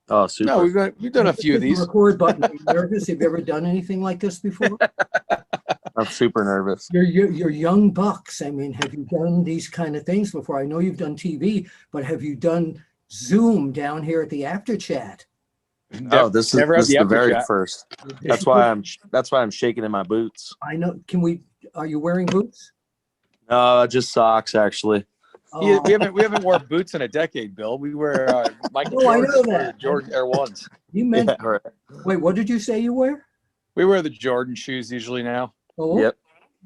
Oh, No, super. we've done a few of Hit the these. record button. Are you nervous? Have you ever done anything like this before? I'm super nervous. You're young bucks. I mean, have you done these kind of things before? I know you've done TV, but have you done Zoom down here at the After Chat? Oh, this Never had is the the Apter very Chat. first. That's why I'm shaking in my boots. I know. Are you wearing boots? Just socks actually. Oh, We haven't worn boots in a decade, Bill. We wear Michael Oh, I Jordan. know that. Jordan Air Ones. you meant, Yeah, right. wait, what did you say you wear? We wear the Jordan shoes usually now. Oh, Yep.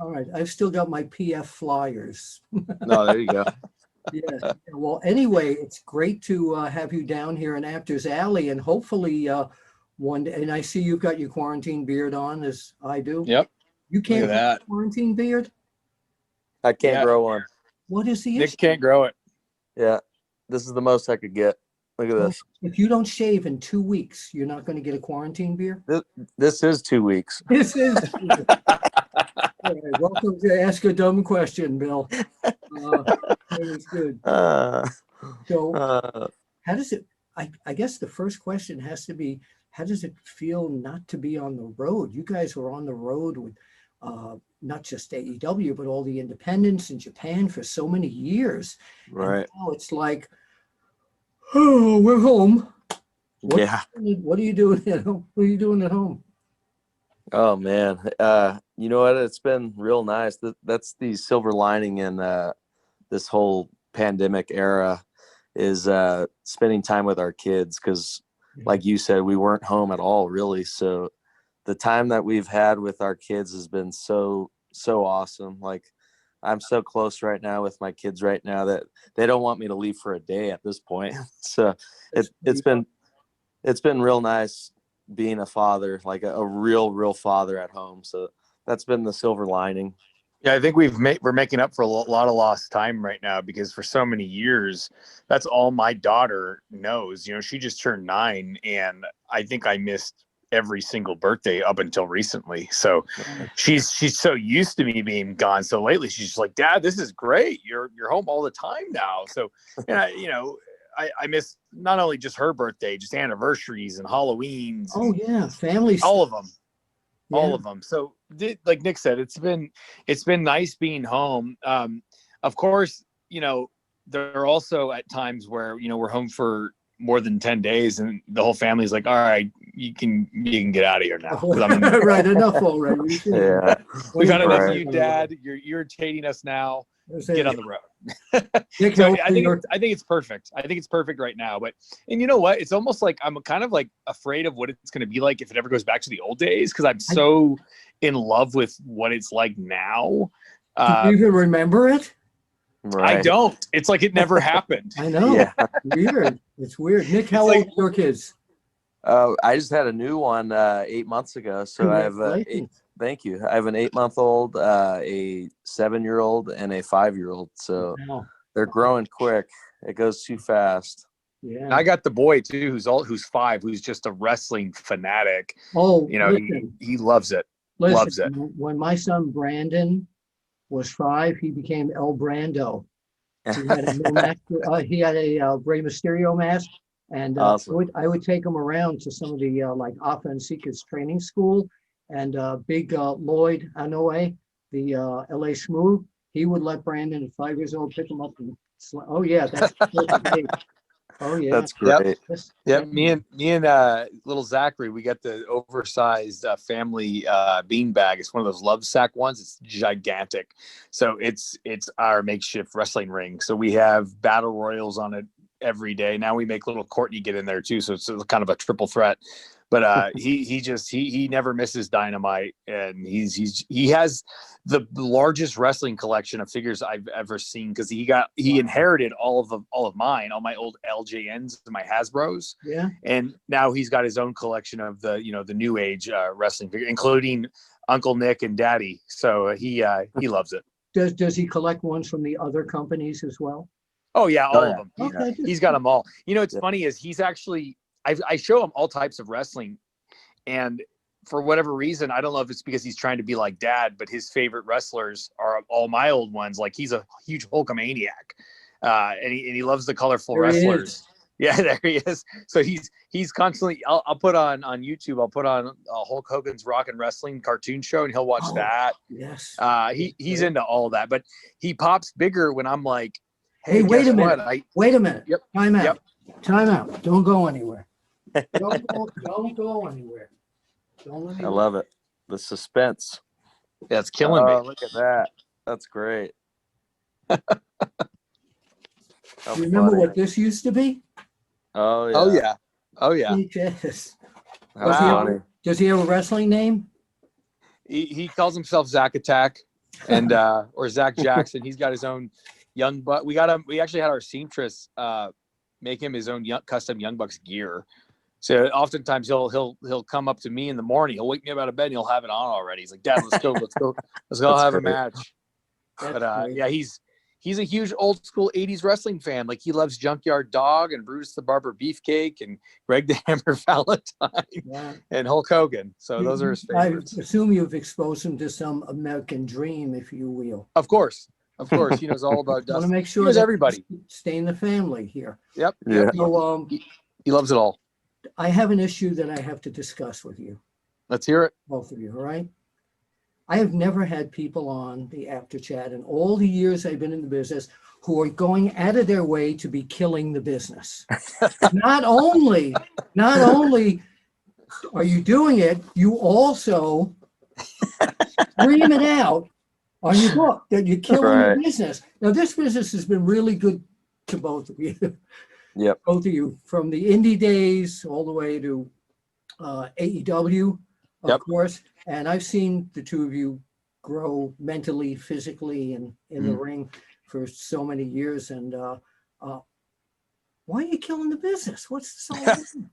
all right. I've still got my PF Flyers. No, there you go. Yeah. Well, anyway, it's great to have you down here in Apter's Alley, and hopefully one day, and I see you've got your quarantine beard on, as I do. Yep. You Look can't at have a that. quarantine beard? I can't Yeah. grow one. What is the Nick issue? can't grow it. Yeah. This is the most I could get. Look at this. If you don't shave in 2 weeks, you're not going to get a quarantine beard? This is 2 weeks. This is. All right, welcome to Ask a Dumb Question, Bill. It was good. So, how does it, I guess the first question has to be, how does it feel not to be on the road? You guys were on the road with not just AEW, but all the independents in Japan for so many years. Right. And now it's like, oh, we're home. Yeah. What are you doing at home? What are you doing at home? Oh man. You know what? It's been real nice. That's the silver lining in this whole pandemic era is spending time with our kids, because like you said, we weren't home at all really. So the time that we've had with our kids has been so awesome. Like I'm so close right now with my kids right now that they don't want me to leave for a day at this point. So it's been real nice being a father, like a real father at home. So that's been the silver lining. Yeah, I think we're making up for a lot of lost time right now, because for so many years, that's all my daughter knows. You know, she just turned 9, and I think I missed every single birthday up until recently. So she's so used to me being gone. So lately, she's just like, "Dad, this is great. You're home all the time now." So, I miss not only just her birthday, just anniversaries and Halloweens. Oh yeah, family all stuff. of them. Yeah. All of them. So like Nick said, it's been nice being home. Of course, there are also at times where, we're home for more than 10 days and the whole family's like, all right, you can get out of here now. Right, enough already. Yeah. We've had enough of Right. you, Dad. You're irritating us now. Get on the road. Nick, So I think it's perfect. I think it's perfect right now. And you know what? It's almost like I'm kind of like afraid of what it's going to be like if it ever goes back to the old days, because I'm so in love with what it's like now. Do you even remember it? Right. I don't. It's like it never happened. I know. Yeah. Weird. It's weird. Nick, how old are your kids? I just had a new one 8 months ago. So I have thank you. I have an 8-month-old, a 7-year-old, and a 5-year-old. So they're growing quick. It goes too fast. Yeah. And I got the boy too, who's 5, who's just a wrestling fanatic. Oh, he loves it. Loves it. When my son Brandon was 5, he became El Brando. He had a Rey Mysterio mask, and awesome. I would take him around to some of the like Offense Seekers training school, and big Lloyd Anoa'i, the LA Smooth, he would let Brandon at 5 years old pick him up and oh yeah, that's oh yeah, that's great. Yep. Me and little Zachary, we got the oversized family bean bag. It's one of those love sack ones. It's gigantic. So it's our makeshift wrestling ring. So we have battle royals on it every day. Now we make little Courtney get in there too. So it's kind of a triple threat. But he never misses Dynamite, and he has the largest wrestling collection of figures I've ever seen, because he inherited all of mine, all my old LJNs and my Hasbros. Yeah. And now he's got his own collection of the new age wrestling figure, including Uncle Nick and Daddy. So he loves it. Does he collect ones from the other companies as well? Oh yeah, all of them. Okay. He's got them all. It's funny is he's actually. I show him all types of wrestling, and for whatever reason, I don't know if it's because he's trying to be like Dad, but his favorite wrestlers are all my old ones. Like he's a huge Hulkamaniac, and he loves the colorful wrestlers. Yeah, there he is. So he's constantly. I'll put on YouTube. I'll put on Hulk Hogan's Rock and Wrestling cartoon show, and he'll watch that. Yes. He's into all that, but he pops bigger when I'm like, hey, wait a minute. Wait a minute. Yep. Time out. Yep. Time out. Don't go anywhere. Don't go anywhere. Don't let me. I love it. The suspense. Yeah, it's killing me. Look at that. That's great. You remember what this used to be? Oh yeah. Oh yeah. Oh yeah. Yes. That's funny. Does he have a wrestling name? He calls himself Zack Attack, and or Zach Jackson. He's got his own Young Buck. We actually had our seamstress make him his own custom Young Bucks gear. So oftentimes he'll come up to me in the morning. He'll wake me up out of bed and he'll have it on already. He's like, "Dad, let's go have a match." But yeah, he's a huge old school 80s wrestling fan. Like he loves Junkyard Dog and Brutus the Barber Beefcake and Greg the Hammer Valentine and Hulk Hogan. So those are his favorites. I assume you've exposed him to some American Dream, if you will. Of course. He knows all about Dustin. I want to make sure that everybody stay in the family here. Yep. Yeah. So, he loves it all. I have an issue that I have to discuss with you. Let's hear it. Both of you, all right? I have never had people on the Apter Chat in all the years I've been in the business who are going out of their way to be killing the business. Not only are you doing it, you also scream it out on your book that you're killing the business. Now, this business has been really good to both of you. Yep. Both of you, from the indie days all the way to AEW, of course. And I've seen the two of you grow mentally, physically, and in the ring for so many years. And why are you killing the business? What's the solution?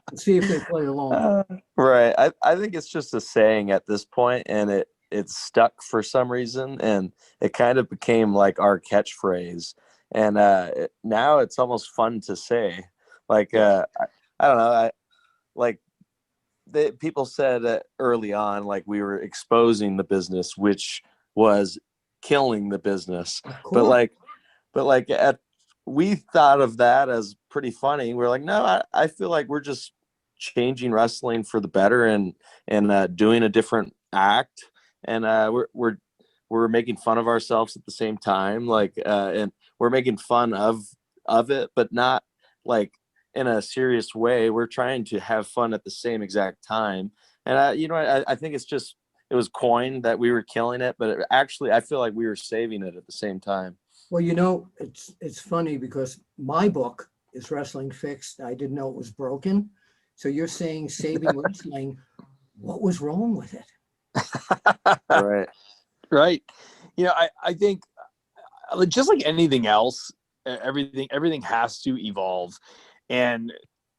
Let's see if they play along. Right. I think it's just a saying at this point, and it's stuck for some reason, and it kind of became like our catchphrase. And now it's almost fun to say. Like I don't know. People said early on, like we were exposing the business, which was killing the business. But we thought of that as pretty funny. We're like, no, I feel like we're just changing wrestling for the better and doing a different act. And we're making fun of ourselves at the same time. And we're making fun of it, but not like in a serious way. We're trying to have fun at the same exact time. And I think it was coined that we were killing it, but actually I feel like we were saving it at the same time. Well, it's funny because my book is Wrestling Fixed. I didn't know it was broken. So you're saying saving wrestling. What was wrong with it? Right. I think just like anything else, everything has to evolve. And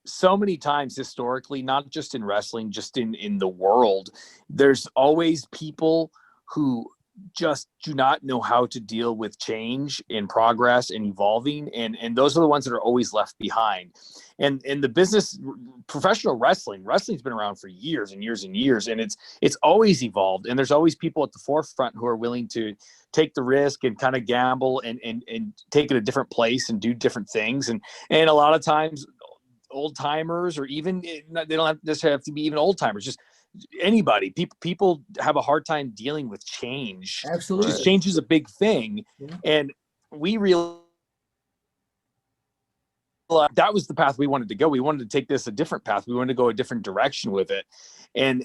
so many times historically, not just in wrestling, just in the world, there's always people who just do not know how to deal with change and progress and evolving. And those are the ones that are always left behind. And the business, professional wrestling's been around for years and years and years. And it's always evolved. And there's always people at the forefront who are willing to take the risk and kind of gamble and take it a different place and do different things. And a lot of times old timers, or even they don't necessarily have to be even old timers, just anybody, people have a hard time dealing with change. Absolutely. Just change is a big thing. Yeah. And we realized that was the path we wanted to go. We wanted to take this a different path. We wanted to go a different direction with it. And,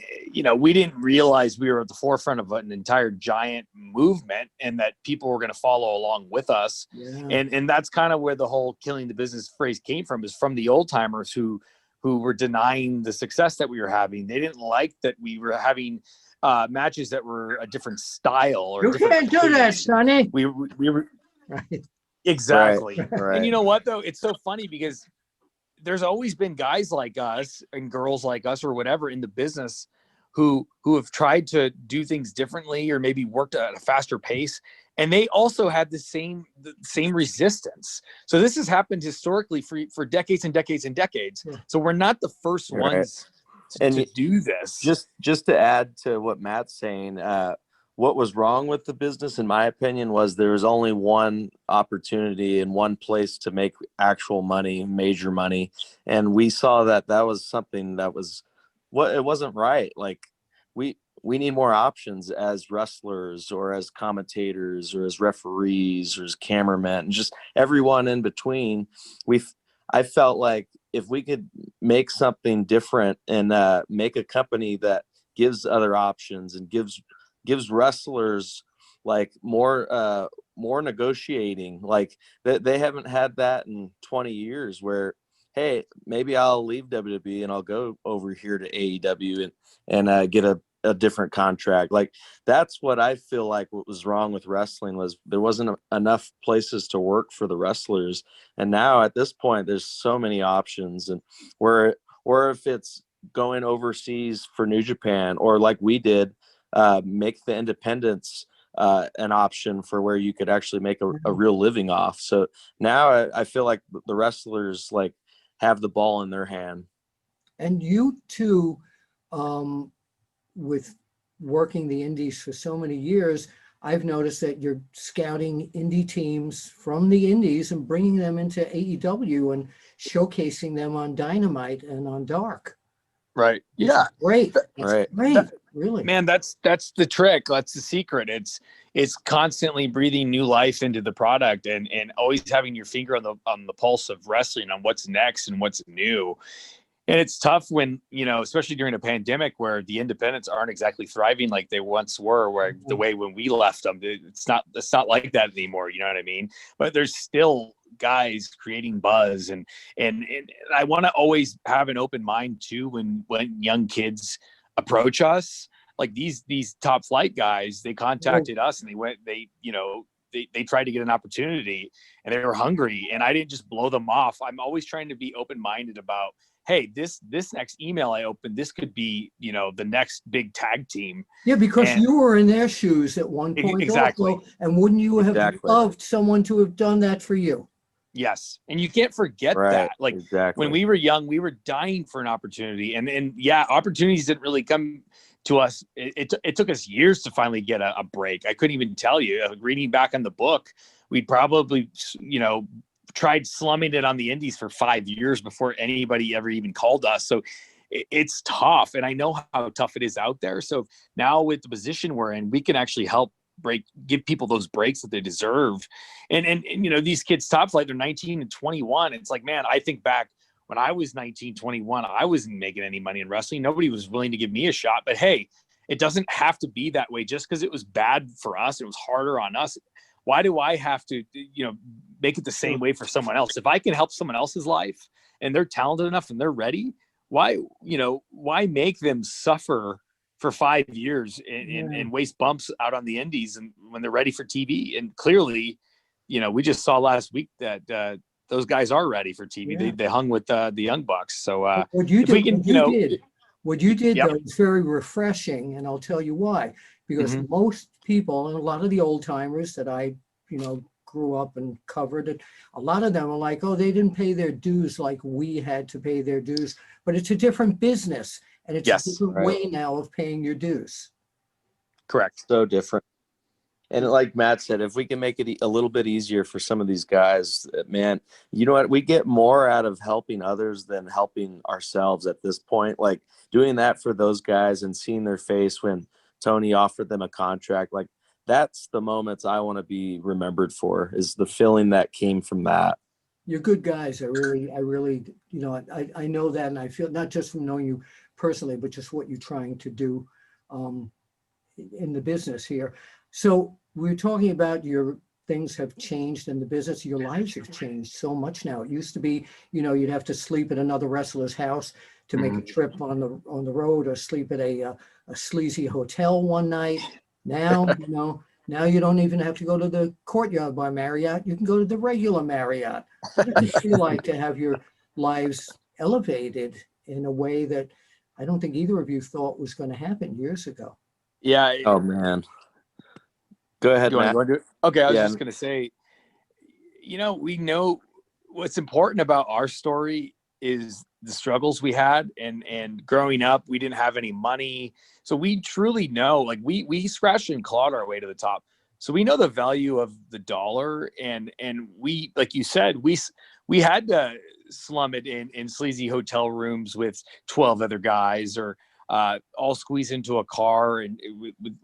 we didn't realize we were at the forefront of an entire giant movement and that people were going to follow along with us. Yeah. And that's kind of where the whole killing the business phrase came from, is from the old timers who were denying the success that we were having. They didn't like that we were having matches that were a different style. Or you can't do that, Sonny. We were right. Exactly. Right. And you know what, though? It's so funny because there's always been guys like us and girls like us or whatever in the business who have tried to do things differently or maybe worked at a faster pace. And they also had the same resistance. So this has happened historically for decades and decades and decades. Yeah. So we're not the first ones to do this. Just to add to what Matt's saying, what was wrong with the business, in my opinion, was there was only one opportunity and one place to make actual money, major money. And we saw that that was something that was it wasn't right. Like we need more options as wrestlers or as commentators or as referees or as cameramen and just everyone in between. I felt like if we could make something different and make a company that gives other options and gives wrestlers like more negotiating, like they haven't had that in 20 years where, hey, maybe I'll leave WWE and I'll go over here to AEW and get a different contract. Like that's what I feel like what was wrong with wrestling was there wasn't enough places to work for the wrestlers. And now at this point, there's so many options, and or if it's going overseas for New Japan, or like we did, make the independents an option for where you could actually make a real living off. So now I feel like the wrestlers like have the ball in their hand. And you too, with working the indies for so many years, I've noticed that you're scouting indie teams from the indies and bringing them into AEW and showcasing them on Dynamite and on Dark. Right. Yeah. Great. Right. Great. Really. Man, that's the trick. That's the secret. It's constantly breathing new life into the product and always having your finger on the pulse of wrestling, on what's next and what's new. And it's tough when, especially during a pandemic where the independents aren't exactly thriving like they once were, where the way when we left them, it's not like that anymore. You know what I mean? But there's still guys creating buzz, and I want to always have an open mind too when young kids approach us, like these top flight guys. They contacted us and they tried to get an opportunity and they were hungry, and I didn't just blow them off. I'm always trying to be open-minded about, hey, this next email I opened, this could be, the next big tag team. Yeah, because you were in their shoes at one point. Exactly. Also, and wouldn't you have loved someone to have done that for you? Yes. And you can't forget that. Like when we were young, we were dying for an opportunity. And yeah, opportunities didn't really come to us. It took us years to finally get a break. I couldn't even tell you. Reading back on the book, we'd probably, tried slumming it on the indies for 5 years before anybody ever even called us. So it's tough. And I know how tough it is out there. So now with the position we're in, we can actually help give people those breaks that they deserve. And these kids top flight, they're 19 and 21. It's like, man, I think back when I was 19, 21, I wasn't making any money in wrestling. Nobody was willing to give me a shot, but hey, it doesn't have to be that way. Just because it was bad for us, it was harder on us. Why do I have to, make it the same way for someone else? If I can help someone else's life and they're talented enough and they're ready, why make them suffer for 5 years and waste bumps out on the indies and when they're ready for TV? And clearly, we just saw last week that those guys are ready for TV. Yeah. They hung with the Young Bucks. So what you did though, is very refreshing, and I'll tell you why. Because most people, and a lot of the old timers that I, grew up and covered it, a lot of them are like, oh, they didn't pay their dues like we had to pay their dues. But it's a different business, and it's a different way now of paying your dues. Correct. So different. And like Matt said, if we can make it a little bit easier for some of these guys, man, you know what? We get more out of helping others than helping ourselves at this point. Like doing that for those guys and seeing their face when Tony offered them a contract, like that's the moments I want to be remembered for, is the feeling that came from that. You're good guys. I really, I know that, and I feel not just from knowing you personally, but just what you're trying to do in the business here. So we're talking about your things have changed in the business. Your lives have changed so much now. It used to be, you'd have to sleep at another wrestler's house to make a trip on the road, or sleep at a sleazy hotel one night. Now, now you don't even have to go to the Courtyard by Marriott. You can go to the regular Marriott. What does it feel like to have your lives elevated in a way that I don't think either of you thought was going to happen years ago? Yeah. Oh man. Go ahead, Matt. Okay, I was just going to say, we know what's important about our story is the struggles we had, and growing up, we didn't have any money. So we truly know, like we scratched and clawed our way to the top. So we know the value of the dollar, and we, like you said, we had to slum it in sleazy hotel rooms with 12 other guys, or all squeeze into a car and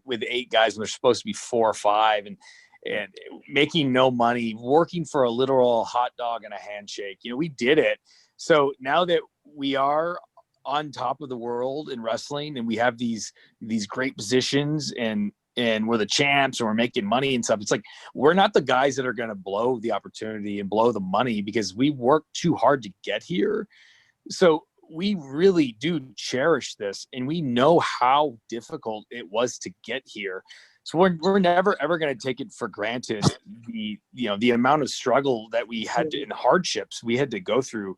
with 8 guys when there's supposed to be 4 or 5, and making no money, working for a literal hot dog and a handshake. You know, we did it. So now that we are on top of the world in wrestling, and we have these great positions, and we're the champs, and we're making money and stuff, it's like, we're not the guys that are going to blow the opportunity and blow the money, because we worked too hard to get here. So we really do cherish this, and we know how difficult it was to get here. So we're never ever going to take it for granted, the amount of struggle that we had to, and hardships we had to go through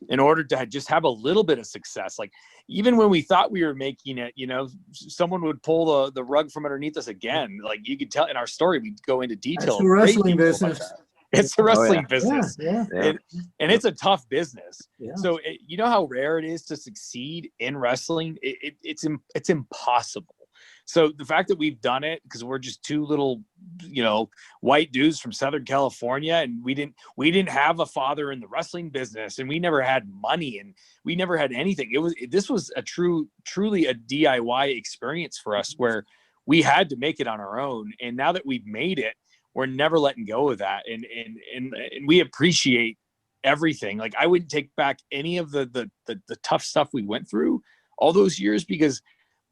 in order to just have a little bit of success. Like, even when we thought we were making it, someone would pull the rug from underneath us again. Like, you could tell in our story, we go into detail. It's the wrestling business. It's the wrestling business. Yeah. And it's a tough business. Yeah. So you know how rare it is to succeed in wrestling? It's impossible. So the fact that we've done it, because we're just 2 little, white dudes from Southern California, and we didn't have a father in the wrestling business, and we never had money, and we never had anything. This was truly a DIY experience for us, where we had to make it on our own. And now that we've made it, we're never letting go of that. And we appreciate everything. Like, I wouldn't take back any of the tough stuff we went through all those years, because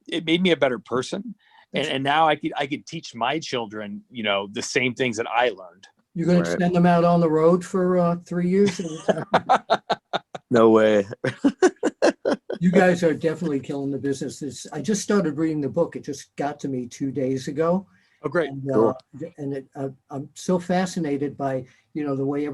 it made me a better person. And now I could teach my children, the same things that I learned. You're going to send them out on the road for 3 years? No way. You guys are definitely killing the business. I just started reading the book. It just got to me 2 days ago. Oh, great. And, Cool. I'm so fascinated by, the way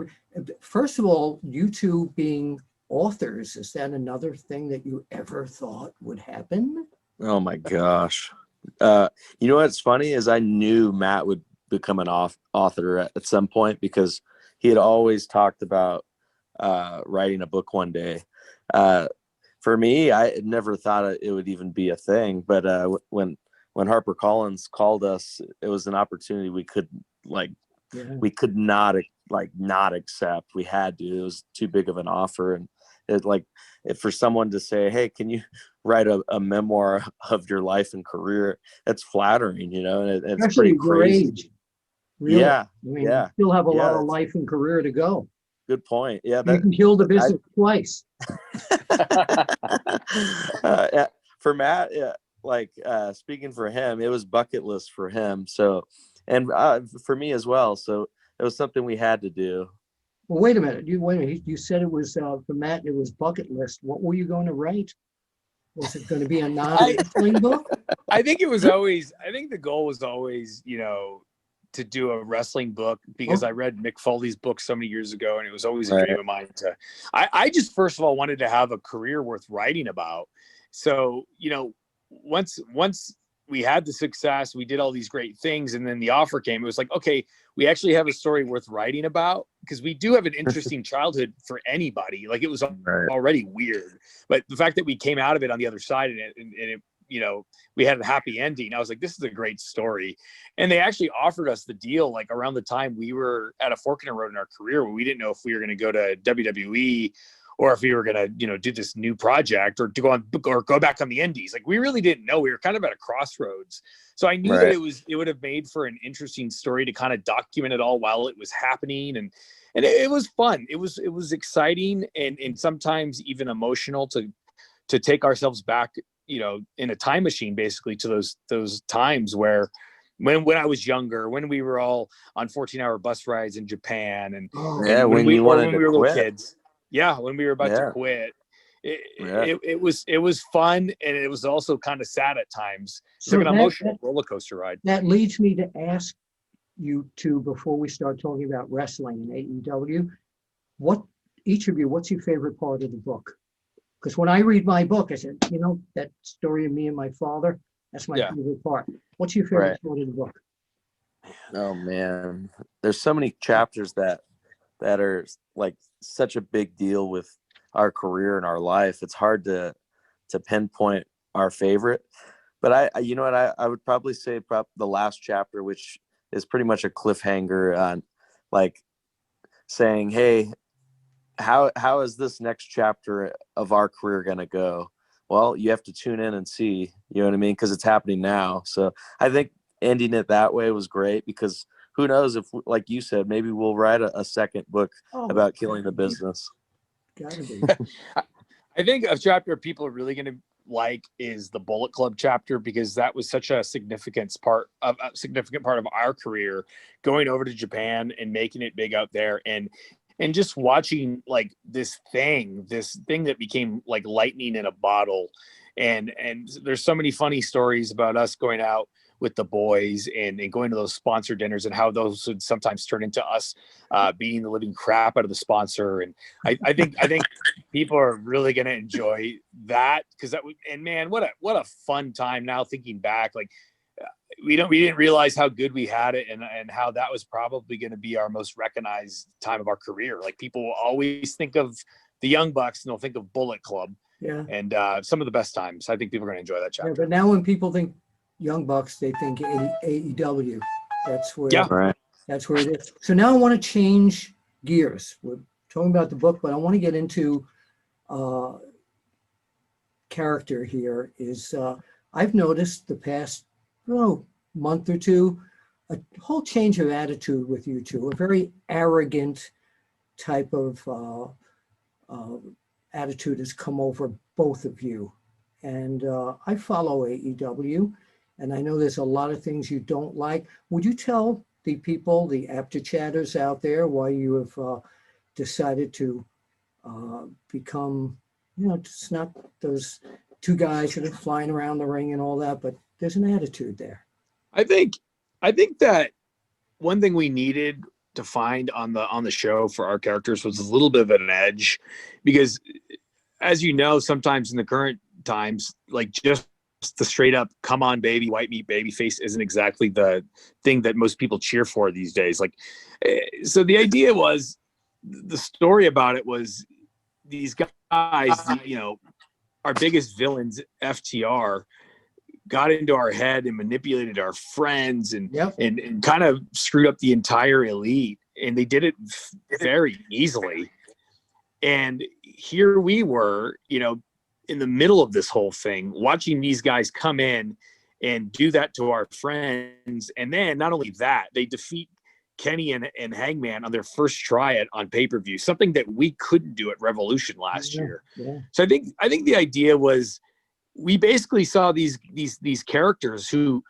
first of all, you two being authors, is that another thing that you ever thought would happen? Oh my gosh. You know what's funny is I knew Matt would become an author at some point, because he had always talked about writing a book one day. For me, I had never thought it would even be a thing. But when Harper-Collins called us, it was an opportunity we could not accept. We had to. It was too big of an offer. And for someone to say, hey, can you write a memoir of your life and career, it's flattering, and it's Especially pretty crazy. Age. Really. Yeah. You still have a lot of life and career to go. Good point. Yeah. You can kill the business twice. For Matt, speaking for him, it was bucket list for him. So, and for me as well. So it was something we had to do. Well, wait a minute. You said it was for Matt, it was bucket list. What were you going to write? Was it going to be a non-wrestling book? I think the goal was always, to do a wrestling book, because I read Mick Foley's book so many years ago, and it was always a dream of mine I just, first of all, wanted to have a career worth writing about. So, once we had the success, we did all these great things, and then the offer came. It was like, okay, we actually have a story worth writing about, because we do have an interesting childhood for anybody. Like, it was already weird, but the fact that we came out of it on the other side, and it we had a happy ending, I was like, this is a great story. And they actually offered us the deal, like, around the time we were at a fork in the road in our career, where we didn't know if we were going to go to WWE, or if we were going to, do this new project, or to go back on the indies. Like, we really didn't know. We were kind of at a crossroads. So I knew that it would have made for an interesting story to kind of document it all while it was happening. And it was fun. It was exciting, and sometimes even emotional to take ourselves back, in a time machine, basically, to those times where, when I was younger, when we were all on 14-hour bus rides in Japan, and when we were little kids. Yeah, when we were about to quit, it was fun, and it was also kind of sad at times. It's like an emotional roller coaster ride. That leads me to ask you two, before we start talking about wrestling and AEW, each of you, what's your favorite part of the book? Because when I read my book, I said, that story of me and my father, that's my favorite part. What's your favorite part of the book? Oh man, there's so many chapters that are like such a big deal with our career and our life, it's hard to pinpoint our favorite. But you know what, I would probably say the last chapter, which is pretty much a cliffhanger on like saying, hey, how is this next chapter of our career going to go? Well, you have to tune in and see, you know what I mean? Because it's happening now. So I think ending it that way was great, because who knows if, like you said, maybe we'll write a second book about killing the business. Gotta be. I think a chapter people are really going to like is the Bullet Club chapter, because that was such a significant part of our career, going over to Japan and making it big out there, and just watching like this thing that became like lightning in a bottle. And there's so many funny stories about us going out with the boys and going to those sponsor dinners, and how those would sometimes turn into us beating the living crap out of the sponsor. And I think people are really going to enjoy that, because that would, and man, what a fun time now thinking back. Like we didn't realize how good we had it, and how that was probably going to be our most recognized time of our career. Like people will always think of the Young Bucks and they'll think of Bullet Club. Yeah. And some of the best times. I think people are going to enjoy that chapter. Yeah, but now when people think Young Bucks, they think AEW. That's where, right. That's where it is. So now I want to change gears. We're talking about the book, but I want to get into character here. Is I've noticed the past month or two a whole change of attitude with you two. A very arrogant type of attitude has come over both of you. And I follow AEW, and I know there's a lot of things you don't like. Would you tell the people, the Apter chatters out there, why you have decided to become, it's not those two guys that are flying around the ring and all that, but there's an attitude there. I think that one thing we needed to find on the show for our characters was a little bit of an edge, because as you know, sometimes in the current times, like just the straight up come on baby white meat baby face isn't exactly the thing that most people cheer for these days. Like, so the idea was, the story about it was, these guys, our biggest villains, FTR, got into our head and manipulated our friends and kind of screwed up the entire elite, and they did it very easily. And here we were, in the middle of this whole thing, watching these guys come in and do that to our friends. And then not only that, they defeat Kenny and Hangman on their first try on pay-per-view, something that we couldn't do at Revolution last year. Yeah. So I think the idea was, we basically saw these characters who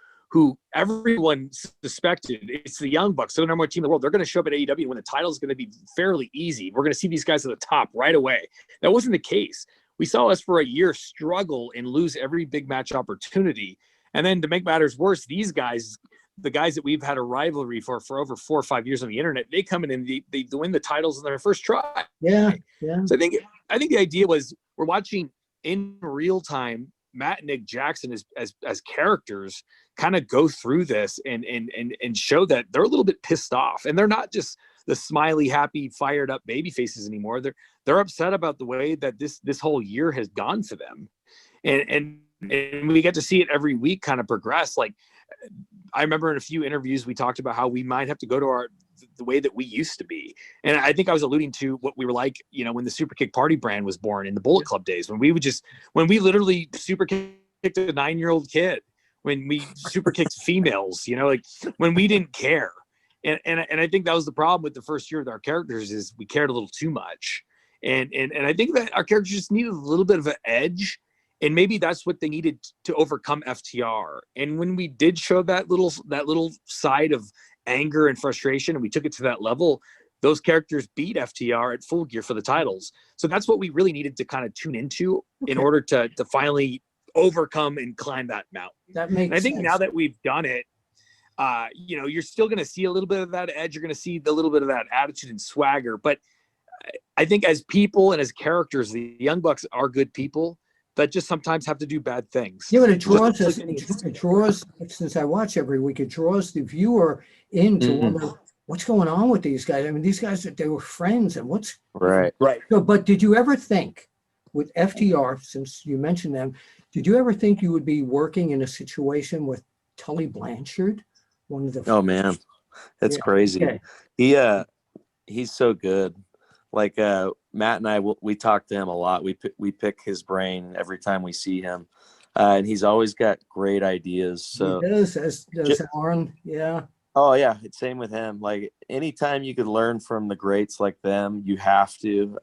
everyone suspected it's the Young Bucks, they're the number one team in the world. They're going to show up at AEW and when the title is going to be fairly easy. We're going to see these guys at the top right away. That wasn't the case. We saw us for a year struggle and lose every big match opportunity. And then to make matters worse, these guys, the guys that we've had a rivalry for over 4 or 5 years on the internet, they come in and they win the titles in their first try. Yeah. So I think the idea was, we're watching in real time Matt and Nick Jackson as characters kind of go through this and show that they're a little bit pissed off, and they're not just the smiley, happy, fired up baby faces anymore. They're upset about the way that this whole year has gone for them. And we get to see it every week kind of progress. Like, I remember in a few interviews, we talked about how we might have to go to the way that we used to be. And I think I was alluding to what we were like, when the Super Kick Party brand was born in the Bullet Club days, when we literally super kicked a 9-year-old kid, when we super kicked females, like when we didn't care. And I think that was the problem with the first year with our characters, is we cared a little too much. And I think that our characters just needed a little bit of an edge. And maybe that's what they needed to overcome FTR. And when we did show that little side of anger and frustration, and we took it to that level, those characters beat FTR at Full Gear for the titles. So that's what we really needed to kind of tune into in order to finally overcome and climb that mountain. That makes and I think sense. Now that we've done it, you're still going to see a little bit of that edge. You're going to see the little bit of that attitude and swagger. But I think as people and as characters, the Young Bucks are good people that just sometimes have to do bad things. Yeah, but it draws, since I watch every week, it draws the viewer into one what's going on with these guys? I mean, these guys, they were friends, and what's Right. So, but did you ever think with FTR, since you mentioned them, did you ever think you would be working in a situation with Tully Blanchard, one of the? Oh man, it's crazy. Okay. He's so good. Like Matt and I, we talk to him a lot. We pick his brain every time we see him, and he's always got great ideas. So He does, as does Aaron. Yeah. oh yeah, it's same with him. Like anytime you could learn from the greats like them, you have to.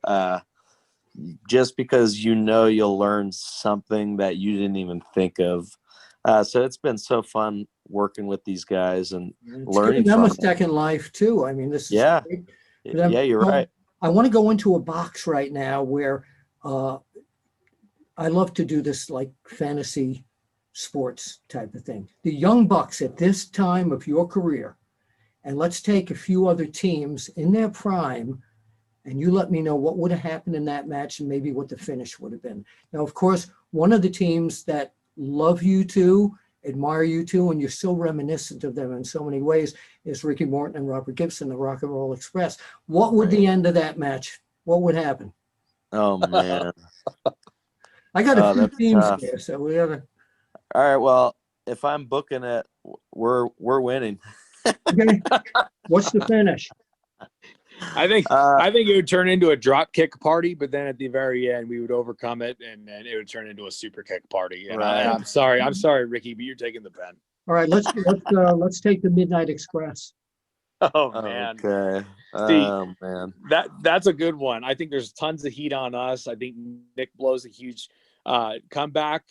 Just because you'll learn something that you didn't even think of. So it's been so fun working with these guys and learning from them. from A second life too. I mean, this is yeah, great. yeah, you're right. I want to go into a box right now where I love to do this like fantasy sports type of thing. The Young Bucks at this time of your career, and let's take a few other teams in their prime, and you let me know what would have happened in that match and maybe what the finish would have been. Now, of course, one of the teams that love you two, admire you two, and you're so reminiscent of them in so many ways is Ricky Morton and Robert Gibson, the Rock and Roll Express. What would the end of that match, what would happen? Oh man. I got a few teams tough. here, so we gotta. All right, well, if I'm booking it, we're winning. Okay. What's the finish? I think it would turn into a drop kick party, but then at the very end we would overcome it, and then it would turn into a super kick party. And right. I'm sorry, Ricky, but you're taking the pen. All right, let's take the Midnight Express. Oh man. Okay. See, man. That's a good one. I think there's tons of heat on us. I think Nick blows a huge comeback.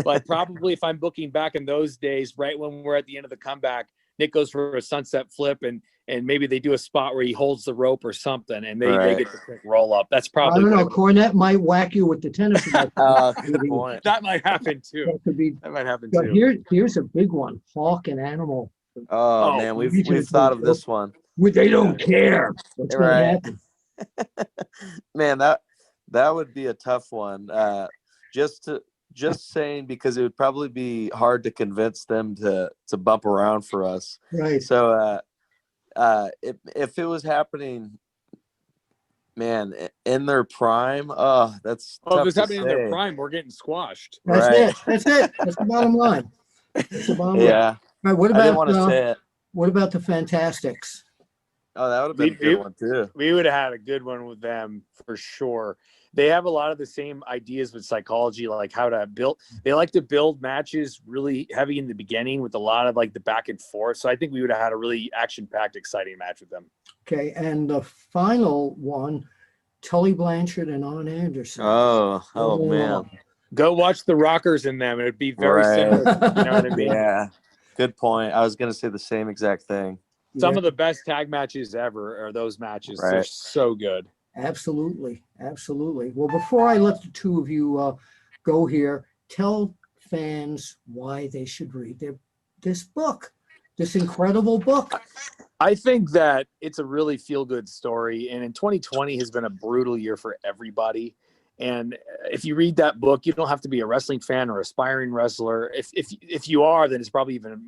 But probably if I'm booking back in those days, right when we're at the end of the comeback, Nick goes for a sunset flip and maybe they do a spot where he holds the rope or something and they get the quick roll up. That's probably I don't know. Cornette might whack you with the tennis. Good point. That might happen too. That might happen too. Here's a big one. Hawk and Animal. Oh man, we've thought of this one. They don't care. What's going to happen? Man, that would be a tough one. Just saying, because it would probably be hard to convince them to bump around for us. Right. So if it was happening, man, in their prime, that's tough if it's to happening say. in their prime, we're getting squashed. That's it. That's the bottom line. Yeah. Right, what I about didn't want to say it. What about the Fantastics? Oh, that would have been a good one too. We would have had a good one with them for sure. They have a lot of the same ideas with psychology, like how to build. They like to build matches really heavy in the beginning with a lot of like the back and forth. So I think we would have had a really action-packed, exciting match with them. Okay, and the final one, Tully Blanchard and Arn Anderson. Oh man. Go watch the Rockers in them. It'd be very similar. You know what I mean? Yeah. Good point. I was going to say the same exact thing. Some of the best tag matches ever are those matches. They're so good. Absolutely. Well, before I let the two of you go here, tell fans why they should read this book, this incredible book. I think that it's a really feel-good story. And in 2020 has been a brutal year for everybody. And if you read that book, you don't have to be a wrestling fan or aspiring wrestler. If you are, then it's probably even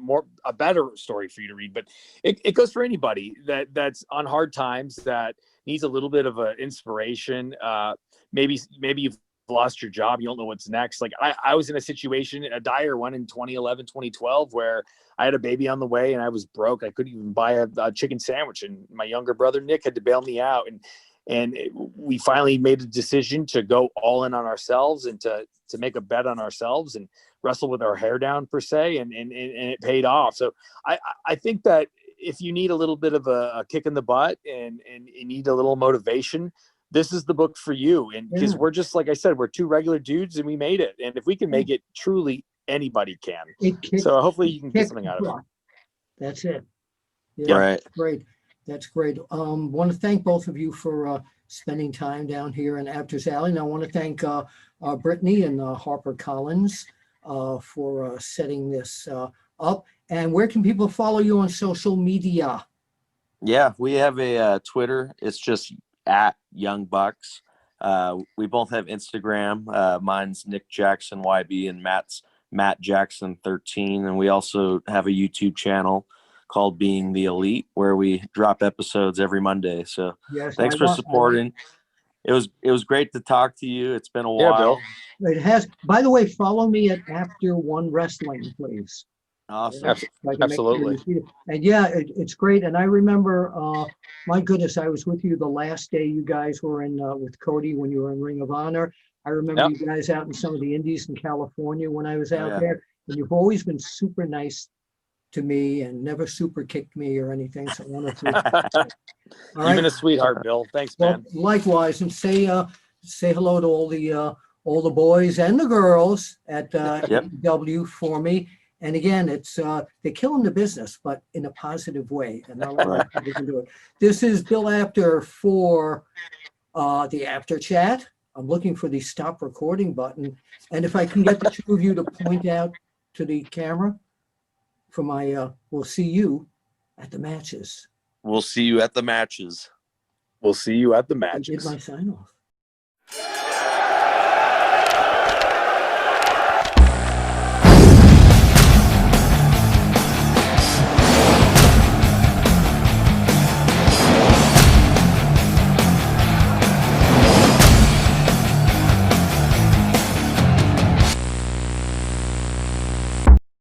a better story for you to read. But it goes for anybody that's on hard times, that needs a little bit of an inspiration. Maybe you've lost your job. You don't know what's next. Like I was in a situation, a dire one in 2011, 2012, where I had a baby on the way and I was broke. I couldn't even buy a chicken sandwich. And my younger brother, Nick, had to bail me out. And we finally made a decision to go all in on ourselves and to make a bet on ourselves and wrestle with our hair down per se. And it paid off. So I think that if you need a little bit of a kick in the butt and you need a little motivation, this is the book for you. And because we're just, like I said, we're two regular dudes and we made it. And if we can make it, truly anybody can. So hopefully you can get something out of it. That's it. Yeah. Right. Great. That's great. Want to thank both of you for spending time down here in Apter's Alley. And I want to thank Brittany and Harper-Collins for setting this up. And where can people follow you on social media? Yeah, we have a Twitter. It's just at Young Bucks. We both have Instagram. Mine's Nick Jackson YB and Matt's Matt Jackson 13. And we also have a YouTube channel called Being the Elite, where we drop episodes every Monday. So Yes, thanks for supporting. It was great to talk to you. It's been a while. Bill. It has. By the way, follow me at Apter One Wrestling, please. Awesome. Absolutely. And yeah, it's great. And I remember, my goodness, I was with you the last day you guys were in with Cody when you were in Ring of Honor. I remember you guys out in some of the indies in California when I was out there. And you've always been super nice to me and never super kicked me or anything. So I wanted to. You've been a sweetheart, Bill. Thanks, man. Well, likewise, and say hello to all the boys and the girls at W for me. And again, it's they're killing the business, but in a positive way. And I like how they can do it. This is Bill Apter for the Apter Chat. I'm looking for the stop recording button. And if I can get the two of you to point out to the camera for my, we'll see you at the matches. We'll see you at the matches. We'll see you at the I did matches. my sign off.